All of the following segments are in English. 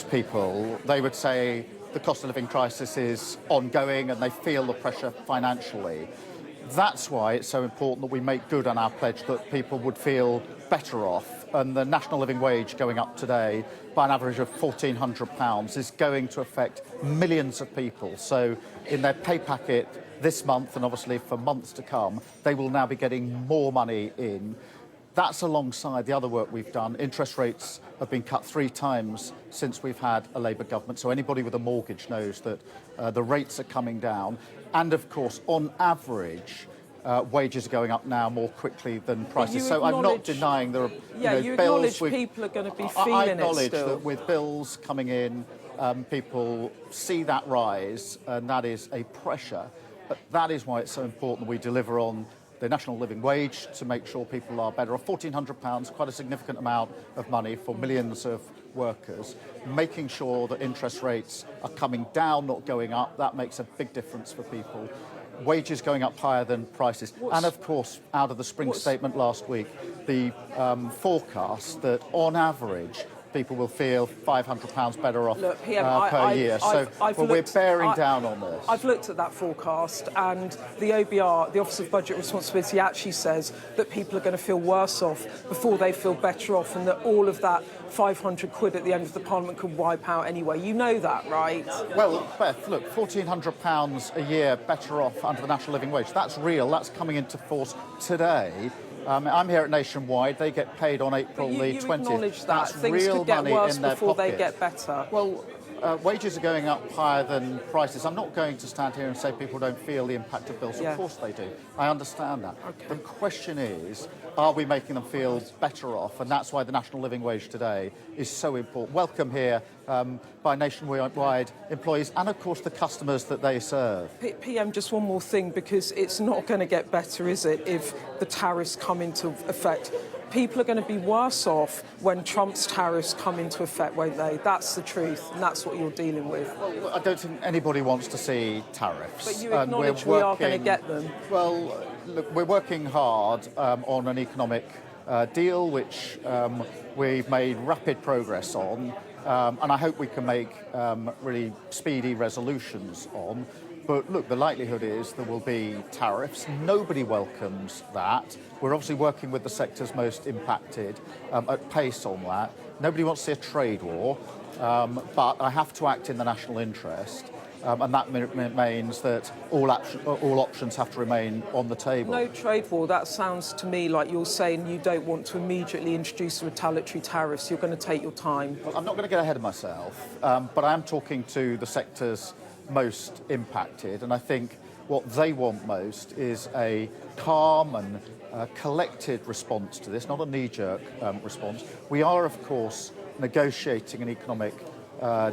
most people, they would say the cost of living crisis is ongoing and they feel the pressure financially. That's why it's so important that we make good on our pledge that people would feel better off. And the national living wage going up today by an average of £1,400 is going to affect millions of people. So in their pay packet this month, and obviously for months to come, they will now be getting more money in. That's alongside the other work we've done. Interest rates have been cut 3 times since we've had a Labour government. So anybody with a mortgage knows that the rates are coming down. And of course, on average, wages are going up now more quickly than prices. So I'm not denying there are you acknowledge people are going to be feeling I it acknowledge still. that with bills coming in, people see that rise, and that is a pressure. But that is why it's so important that we deliver on the national living wage to make sure people are better off. £1,400, quite a significant amount of money for millions of workers. Making sure that interest rates are coming down, not going up, that makes a big difference for people. Wages going up higher than prices. And of course, out of the spring statement last week, the forecast that on average people will feel £500 better off per year. So we're bearing down on this. I've looked at that forecast, and the OBR, the Office of Budget Responsibility, actually says that people are going to feel worse off before they feel better off, and that all of that 500 quid at the end of the Parliament could wipe out anyway. You know that, right? Well, Beth, look, £1,400 a year better off under the national living wage. That's real. That's coming into force today. I'm here at Nationwide. They get paid on April the 20th. You acknowledge that. That's Things real could get money worse in their before pocket. they get better. Well, wages are going up higher than prices. I'm not going to stand here and say people don't feel the impact of bills. Of course they do. I understand that. Okay. The question is, are we making them feel better off? And that's why the national living wage today is so important. Welcome here by Nationwide employees and, of course, the customers that they serve. PM, just one more thing, because it's not going to get better, is it, if the tariffs come into effect? People are going to be worse off when Trump's tariffs come into effect, won't they? That's the truth, and that's what you're dealing with. Well, I don't think anybody wants to see tariffs. But you acknowledge we are going to get them. Well, look, we're working hard on an economic deal, which we've made rapid progress on, and I hope we can make really speedy resolutions on. But look, the likelihood is there will be tariffs. Nobody welcomes that. We're obviously working with the sectors most impacted at pace on that. Nobody wants to see a trade war, but I have to act in the national interest. And that means that all options have to remain on the table. No trade war. That sounds to me like you're saying you don't want to immediately introduce retaliatory tariffs. You're going to take your time. Well, I'm not going to get ahead of myself, but I am talking to the sectors most impacted, and I think what they want most is a calm and collected response to this, not a knee-jerk response. We are, of course, negotiating an economic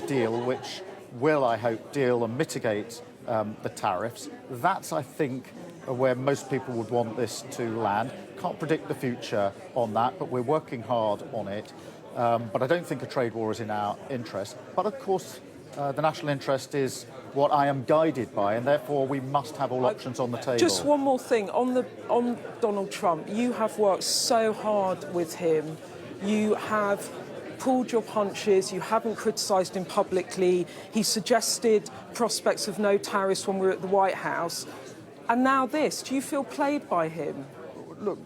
deal which will, I hope, deal and mitigate the tariffs. That's, I think, where most people would want this to land. Can't predict the future on that, but we're working hard on it. But I don't think a trade war is in our interest. But, of course, the national interest is what I am guided by, and therefore we must have all options on the table. Just one more thing. On Donald Trump, you have worked so hard with him. You have pulled your punches. You haven't criticised him publicly. He suggested prospects of no tariffs when we were at the White House. And now this. Do you feel played by him? Look,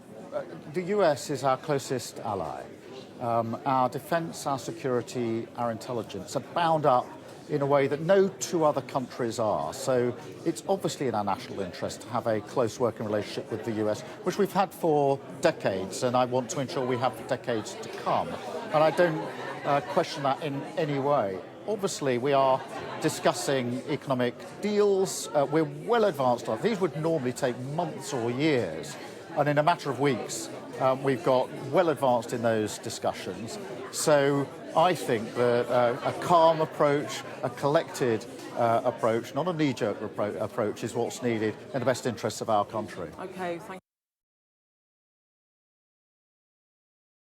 the US is our closest ally. Our defence, our security, our intelligence are bound up in a way that no 2 other countries are. So it's obviously in our national interest to have a close working relationship with the US, which we've had for decades, and I want to ensure we have for decades to come. And I don't question that in any way. Obviously, we are discussing economic deals. We're well advanced on it. These would normally take months or years, and in a matter of weeks, we've got well advanced in those discussions. So I think that a calm approach, a collected approach, not a knee-jerk approach, is what's needed in the best interests of our country. Okay, thank you.